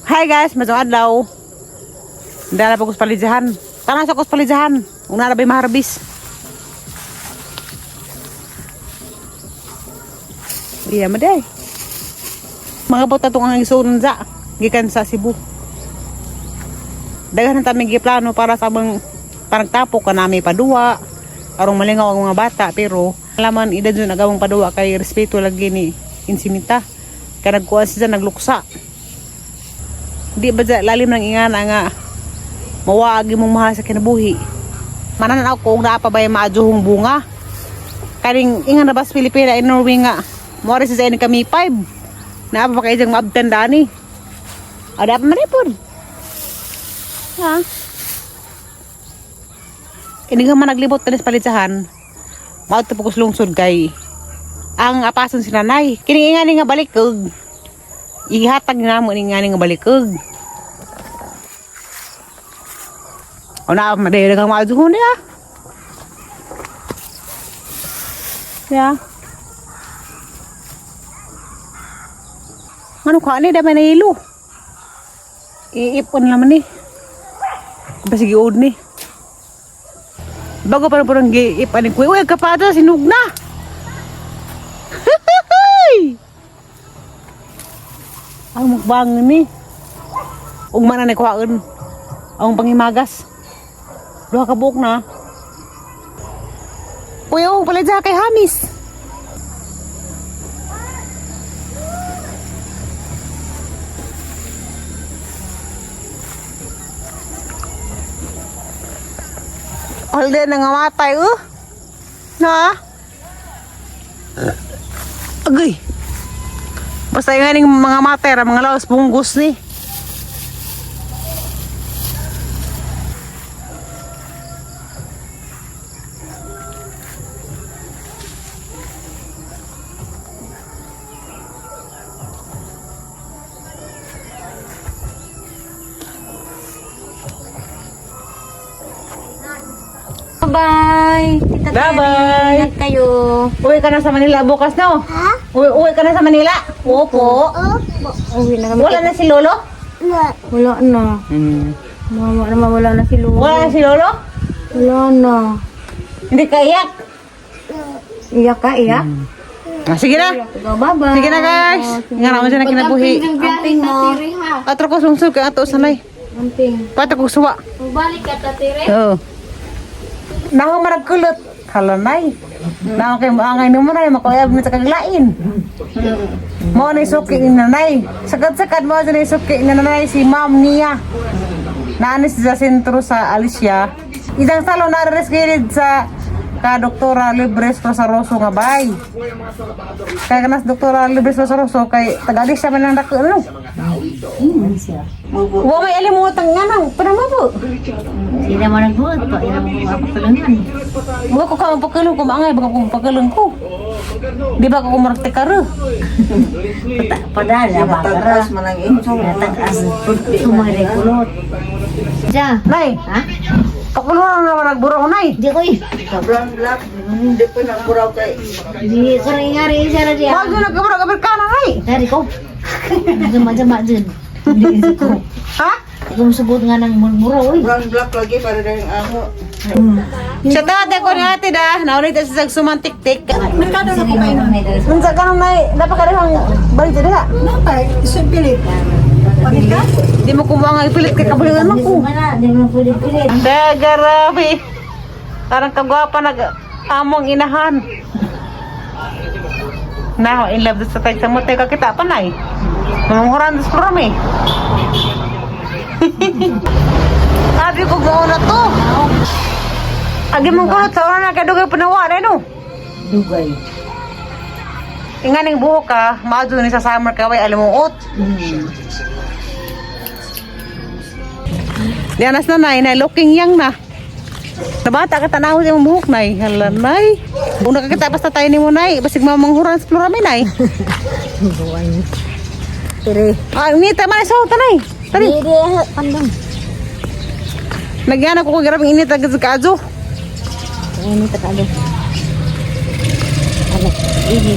Hi guys, madong adlaw. Dala pa kus palijahan. Tanah sa kus palijahan. Una na bay maharbis. Iya maday. Mga bota tong ang isuon sa gikan sa Cebu. Daghan ta may giplano para sa bang panagtapok kanami paduwa. Arong malingaw ang mga bata pero alaman ida dun agawang paduwa kay respeto lagi ni insimita. Kaya nagkuha siya nagluksa. Di ba lalim ng ingana nga mawagi mong mahal sa kinabuhi. Manan ako kung naapabay maajuhong bunga. Karing ingan na bas Pilipina in Norway nga. Mawari sa ini kami 5. Naapa pa kayo diyang maabtandani. Ada apa manipod? Ha? Ini nga man naglibot tanis palitsahan. Maot tapos lungsod kay ang apason si nanay. Kini ingani nga balikog. Ihatag na mo ni nga balikog. O na madaya kang maajuhon niya. Ya. Ano ka ni dami na ilo? Iipon naman ni. Basta giud ni. Bago pa parang giipan ni kuy. Uy kapada sinug na. Ang mukbang ni. Ug man na kuhaan. Ang pangimagas. Duha ka buok na. Uy, pala dyan kay Hamis. Alde na nga matay, Na? Agay. Basta nga ning mga matay, mga lawas bunggos ni. Bye! Bye-bye! Ingat kayo. Uwi ka na sa Manila bukas no? Ha? Uwi ka na sa Manila? Opo. Uwi na kami. Wala na si Lolo? Wala na. Mama naman wala na si Lolo. Wala na si Lolo? Wala na. Hindi ka iyak? Iyak ka, iyak? Sige na. Bye-bye. Sige na guys. Nga naman siya na kinabuhi. Amping mo. Atro ko sungsog ka ato sanay. Amping. Pato ko suwa. Balik ka tatire. Oo. Nahong maragkulot. Halanay. Nahong kayo maangay ni mo na. Makoyab mo sa kaglain. Mo na isuki ni nanay. Sagad-sagad mo na isuki ni nanay si ma'am niya. Naanis sa sentro sa Alicia. Idang salon na res-gilid sa ka Doktora Libres Rosaroso nga bay. Kaya kanas Doktora Libres Rosaroso kay taga-alis siya man lang dako ano. Wa may alimutang nga nang panamabo. Sila mo nagbuot pa. Ila mo mapapalungan. Wa ko ka mapakalo ko maangay baka ko pakalon ko. Di ba ko kumarte karo? Padala ba? Tagas man ang insong. Tagas. Sumari kulot. Ja. Nay, Ha? pakulon na naman nagburo ko nay. Di ko eh. Brown black, hindi pa nagburaw kay Di ko rin nga rin siya na diya. Wag na kaburo ka berkana nay. Dari ko. Jama-jama dyan. Hindi ko. Ha? Ikaw masugod nga ng murmura, uy. brown black lagi para rin amo. Sa tate ko ni ate da, naulit sa sagsuman tik-tik. Merkado na ko kayo. Unsa ka nang nay, dapat ka rin balik dira. Napay, isang pilit. Di mo kumanga ipilit kay kabuligan mo ko. Di mo pwede pilit. Dagarabi. Tarang kagwapa nag among inahan. Na, in love sa tayo sa mote ka kita pa nay. Mamunghuran sa programa eh. Sabi ko gawin na to. Agi mong kulot sa oras na kadugay panawa na no. Dugay. Inganing buhok ka, maadyo ni sa summer ka, way alimuot. Dianas na nay, looking young na. Nabata ka tanaw yung buhok nay. Hala nay. Una ka kita basta tayo ni mo nay. Basig mamanghuran sa programa nay. Tiri. Ah, inita man sa tanay. Tari. Di, pandang. Nagyan ako grabing init agad sa kaadyo. Ini takalo. Ano? Ini.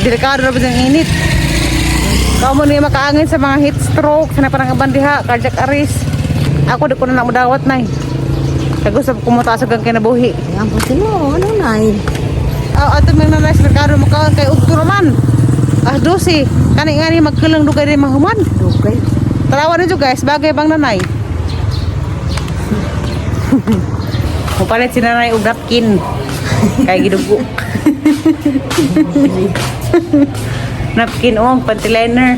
Delikado na ba ang init? Kau mo niya makaangin sa mga heat stroke, sa napanang bandiha, cardiac arrest. Ako di ko na namudawat na eh. Kagusap kumutasag ang kinabuhi. Ang puti mo, ano na eh. Ato may nanay sa merkado makaon kay Ugto naman. Dosi. Kani nga ni magkulang dugay rin mahuman. Okay. Talawa rin guys, bagay bang nanay? Mupalit si nanay og napkin. Kay gidugo. Napkin panty liner.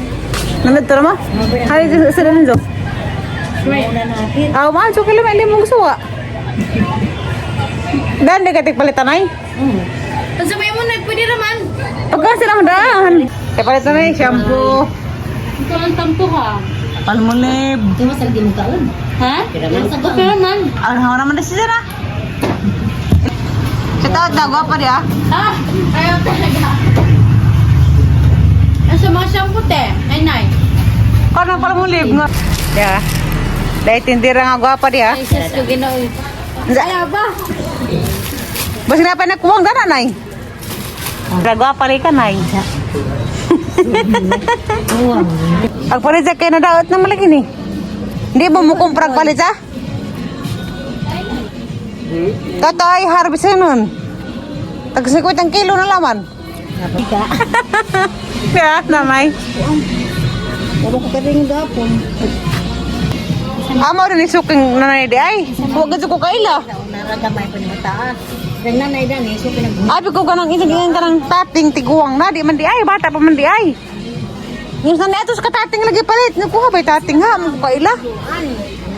Nanad to naman? Hari sa danin jo. Muna natin. Man, so kailan may limong suwa. Dan di katik palitan ay. Sabay mo na, pwede naman. Pagka silang daan. Kaya palitan ay shampoo. Ito ang tampo ha. Palmolive. Ito mas lagi mo kaon. Ha? Okay naman. Ano naman na siya na? Sa tawag na, gwapa di ah. Ha? Ayaw talaga. Asa mga shampoo te? Ay, nay. Kano palmolive nga? Yeah. Dahil tindira nga gwapa di ah. Ay, sis ko ginaw. Ayaw ba? Basta na pa nakuwang na nanay. Gwapa rin ka nay. Ang palit kayo na daot na malaki ni. Hindi mo mo kumprag palit ah? Tatay, harvest nun. Tag-sikwit ang kilo na laman. Napika. Kaya, nanay. Wala ko karing gapon. Amo rin isuking nanay di ay. Huwag ka ko kaila. Naragamay pa ni mataas. Ang nanay dani, so pinag... Abi ko ganang isang ka ng tating tiguang na. Di man di ay. Bata pa man di ay. Yung sanay atos ka tating lagi palit. Nakuha ba'y tating ha? Mo ko kaila.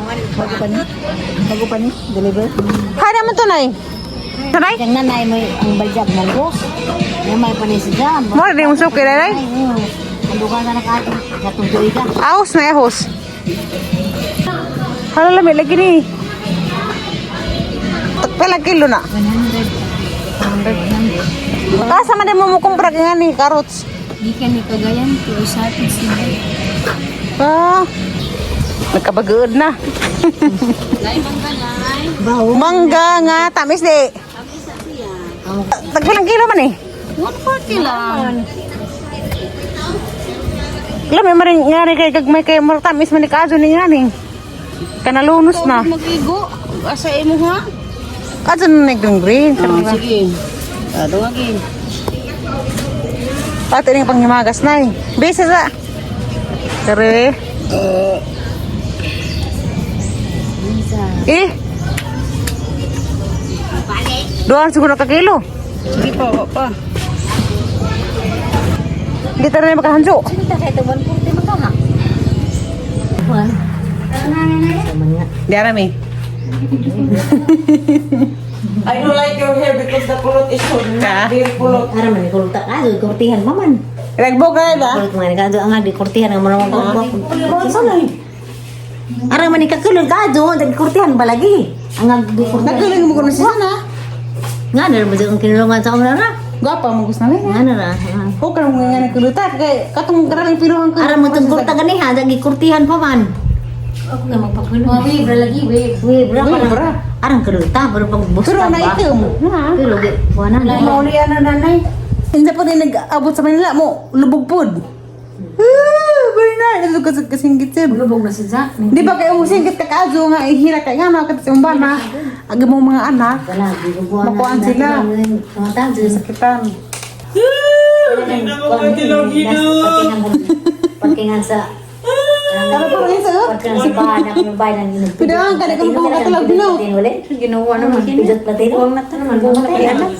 Bago pa ni? Bago pa ni? Deliver? Hay naman to nay. Sanay? Ang nanay mo ang baljab ng bus. May pa ni si Jam. Mo rin yung suki nanay. Ang lugar na nakatin. Natutuloy ka. Ahos na ahos. Hala lamig lagi ni. Pala kilo na. 100. Kasa man din mo kumprag nga ni carrots. Di ka ni Cagayan. Pero sa atin siya. Nagkabagood na. Bawo. Mangga nga, tamis di. Tagpilang kilo man eh. 140 lang. Alam mo maring nga rin kay gagmay kay tamis man ni kaso ni nga ni. Kanalunos na. Mag-igo. Asa imo ha? Kaso na green. Sige. Ado lagi. Pati rin panghimagas na eh. Bisa sa. Kare. Eh. Doon siguro ka kilo. Sige pa. Hindi tayo na makahanso. Kita kay to 140 magkahak. Juan. Di arami. I don't like your hair because the kulot is so very kulot. Ara man ko tak ajo kurtihan maman. Nagbog ka ba? Kulit man ka ajo ang di kurtihan ang mga Ara man ka kulon ka ajo dag kurtihan ba lagi? Ang di kurtihan. Nagkiling mo ko na siya na. Nga na ba ang kinulungan sa kamera ra? Gapa mo gusto na Nga na ra. O ka mo nga nagkulutat kay katong karaling pinuhan ko. Ara mo tong kurta ganiha dag kurtihan pa man. Ako nga magpakulo. Wibra lagi, wibra. Wibra. Arang keruta baru pagbusta Pero na ito mo. Ha? Pero di, buwan na. Mauli na nanay. Hindi pa rin nag-abot sa Manila mo. Lubog pod. Bernard. Ito kasinggit siya. Lubog na si Jack. Di ba kayo singgit ka kaso nga ihira ka nga nakat sa umbana. Agi mo mga anak. Wala, di ko buwan na. Makuhaan sila. Mga tanso. Sakitan. Pagkingan sa... Ano pa rin sa'yo? Pagkingan sa bahan ako ng bayan ng ginag. Pinangan ka na kung makakalaw bilaw. Ginawa naman. Pidot platino. Huwag na naman. Huwag na anak.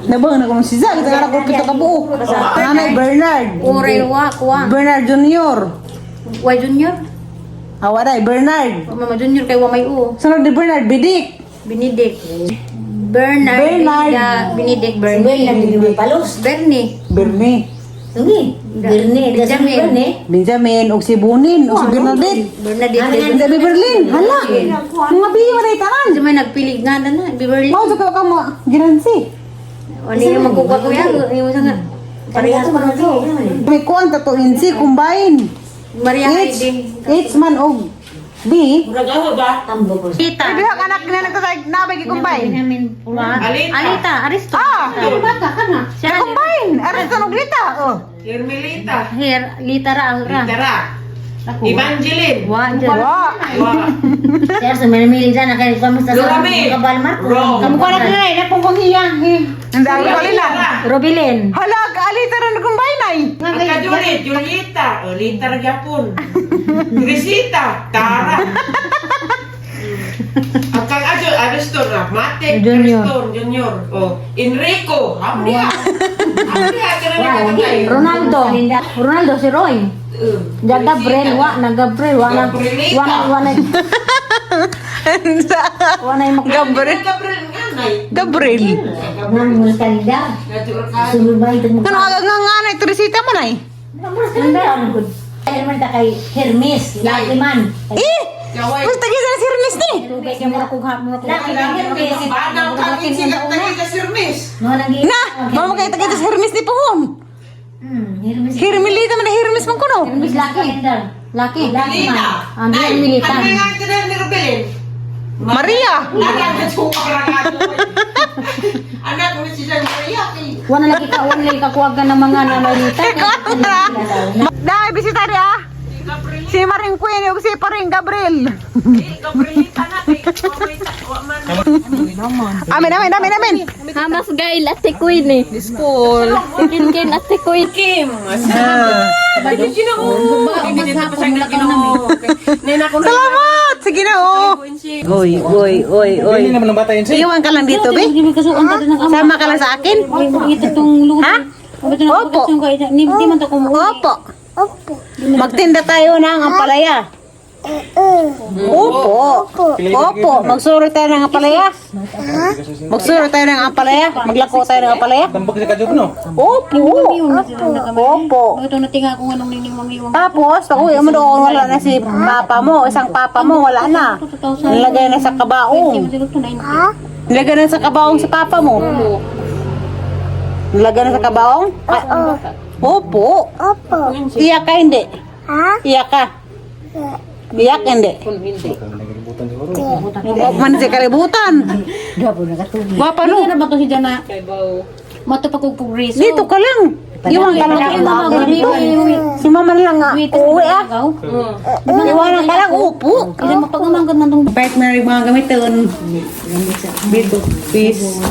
Nabang na kung si Zag. Ito nga ko pito ka buo. Nanay Bernard. Urewa, kuwang. Bernard Junior. Why Junior? Awaray, Bernard. Mama Junior kay Wamay U. Sunod ni Bernard, Bidik. Benedict. Bernard. Benedict Bernie. Bernie. Bernie. Sige. Bernie. Benjamin. Benjamin, og si Bunin, og si Bernadette. Bernadette. Sabi Berlin, hala. Mga biyo na itanan. Kasi may nagpilig nga na na. Beverly. Mao ka ka mo ginansi. O niya magkukuha ko yan. Hindi mo nga. Parehas pa na to. May kuan ta to insi combine. Maria Heidi. Each man og Di? Nagawa ba? Tambo ko. Kita. Ay, bihak anak na nagkasay nabay gikumbay. Namin pula. Alita. Aristo. Ah! Bata ka na. Siya Gikumbay! Aras ka nuglita. Oh. Carmelita. Here, litara. Tara. Evangeline. Wa, Wa. Wow. Siya sa manamili dyan, nakaya kamusta sa Lurami. kabal Marco. Ro. Kamu ko na kinay, na pong hiyang. Ang dami ko nila. Robilin. Halag, alita rin nagkumbay na eh. Ang Juliet, Julieta. O, Lita Ragyapon. Grisita. Tara. Ang kang Ariston na. Mate. Junior. Ariston, Junior. O, Enrico. Hamriya. Hamriya. Ronaldo si Roy. Ja Gabriel wa na Gabriel wa na Gabriel. Gabriel nga, nay. Gabriel. nang kalida. Natural ka. Sulubay ito mo. Kano aga nga na Teresita man ay? Ay man ta kay Hermes, lagi man. Eh! Kaway. Gusto tagi sa sirmis ni. Tubig yung mura kong Lagi kay Hermes. Banaw ka kinsin at tagi ka sirmis. No lagi. Na! Mama kayo tagi sa Hermes ni Puhon. Hermes. Hermelita man na Hermes man kuno. Hermes laki. Laki man. Lina. Ang militan. Ano nga ito na ni Rubelin? Maria. Lagi ang suka karangado. Anak mo si San Maria. Wala lagi ka kuwagan ng mga namalita. Dahil bisita rin ah. Si Maring Queen yung si Paring Gabriel. Gabrielita na kay Amin. Hamas gay latte queen eh. School. Kin latte queen. Kim. Salamat! Sige na oh. Oy. Hindi naman ng bata yun siya. Iwan ka lang dito, be. Hindi kasuon ka din ng ama. Sama ka lang sa akin. Ito tong luto. Ha? Opo. Hindi man to kumuha. Opo. Magtinda tayo ng ampalaya. Opo. Magsuro tayo ng ampalaya. Magsuro tayo ng ampalaya. Maglako tayo ng ampalaya. Tambak sa kadyo no? Opo. Ito natinga kung anong niniwang-iwang. Tapos, pag uwi mo doon, wala na si papa mo. Isang papa mo, wala na. Nilagay na sa kabaong. Nilagay na sa kabaong si papa mo. Nilagay na sa kabaong? Opo. Iyak ka, hindi? Iyak ka? Iyak, hindi? Man si kalibutan. Gabo na katulog. Wapa no? Ano ba to si Jana? Matupagpugriso. Dito ka lang. Iwan ka lang. Si mama na lang nga. Uwi ah. Iwanan ka lang. Upo. Ilan mapagumangkot man tong Pahit na rin mga gamitin. Bito. Peace.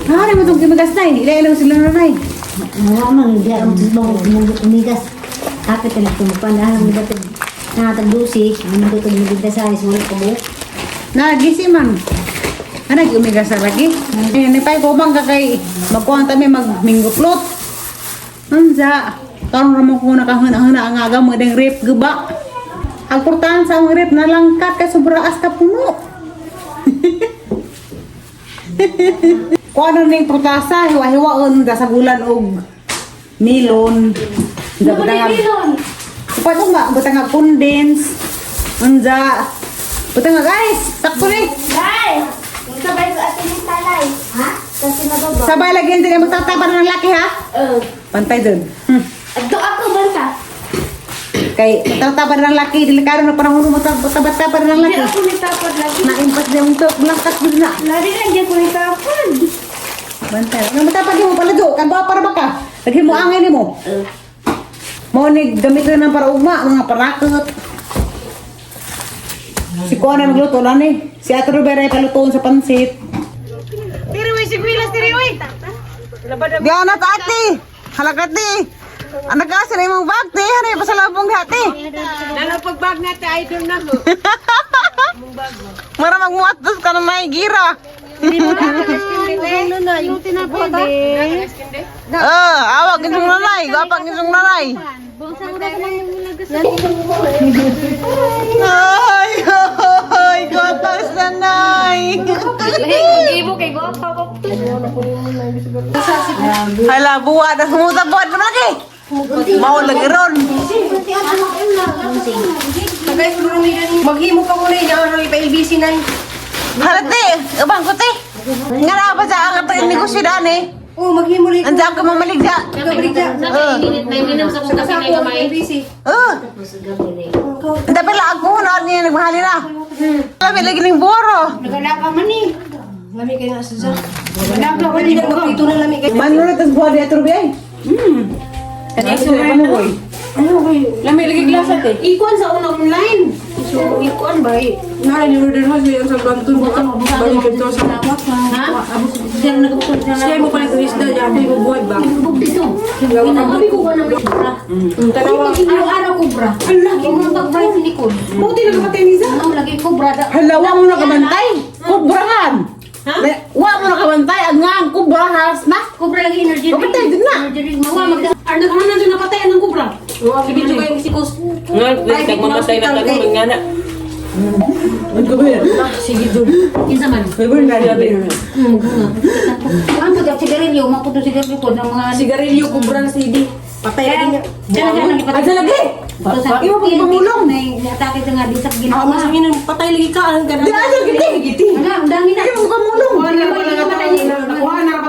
Ah, naman itong gimagas na. Ilaw sila na rin. mga mang hindi ang mga umigas. Kapit na nagtumupan na ang iba't nakatagdusi. Ang mga itong nagigda sa alis. Wala ko mo. Nagisi man. Umigas na lagi. Nipay ko bang kakay magkuhan kami magmingguplot. Anza. Karon naman ko nakahana-hana ang aga mo ding rip guba. Ang portahan sa ang rip na langkat kay sobra as ka puno. Kung ano ning prutasa, hiwa-hiwaon da sa bulan og milon. Da butang Paano nga butang nga condense. Anza. Butang nga guys, sakto ni. Sabay ko atin yung talay. Ha? Kasi nababa. Sabay lagi din magtatapan ng laki ha. Pantay dun. Ito ako banta. Kay tatapan ng laki, delikado na parang mo tabat-tapan ng laki. Hindi ako nitapad lagi. Naimpas na yung tok, langkas din na. Lari lang di ako nitapad. Bantay. Ano matapad mo pala do? Kanba para baka. Lagi mo angin mo. Mo ni gamit na ng para ugma, mga parakot. Si Kuan na nagluto lang eh. Si Ate Rivera ay palutoon sa pansit. Tiriwi, sigwilas, tiriwi. Diana, ate. Halagat ni. Anak kasi na yung bag, te. Ano yung pasalabong hati? Nalo pagbag natin, idol na ho. Mara magmuatos ka na may gira. Yung tinapad eh. Awag isang nanay. Gapang isang nanay. Bangsa ko na naman yung lagas. Ay, gatas nanay. Ibo kay Gopa. Hala, buwa na sumutabot mo lagi. Mau lagi ron. Maghimo ka muna yun, ano ipa-LBC na yun. Halate, abang ko te. Nga na ba sa ang ato yung negosyo daan eh. Oo, maghimo rin. Andiyan ka mamaligya. Init na ininom sa kong kasi na gamay. LBC. Tapi lang ako niya, nagmahali na. Lami lagi ng boro. Nagalaga man ni. Lami kayo na sa nagalaga man ni. Ito na lami kayo. Manulot ang buwan niya, Turbi ay. Ano kayo? Lami lagi glasa te. Ikuan sa unang online. So, ikuan ba? Naka-order mo siya sa bantun mo ka. Balik ito sa Ha? Siya nagabukod na. siya mo pala ito isda dyan. Hindi mo buhay ba? Bug dito. Kami ko na may kubra. Tanawa. Araw-araw kubra. Ang laki mo pag-buy si Nicole. Buti na kapatay niya. Ang lagi kubra. Halawa mo na kabantay. Kubrahan. Wa mo na kabantay. Ang nga, ang kubrahan na. Kubra lagi energy. Kapatay din na. Energy. Mawa magda. Arno ka na doon napatayan ng kubra. Ibigay ko yung sikos. Nagmamasay na tayo ng ngana. Ang gawin. Sige doon. Kinsa man. Gawin na niya. Ang pagkat sigarilyo, maputo sigarilyo ko ng mga Sigarilyo kubra na CD. Patay lagi niya. Diyan na nang ipatay. Adyan lagi. Iwa ko pamulong. May atake sa nga di sa Ako ginawa. mas ingin patay lagi ka. Ang Di ganang. adyan giti. Wala, ang dami na. Iwa ko pamulong. Wala nga patay niya. Nakuha na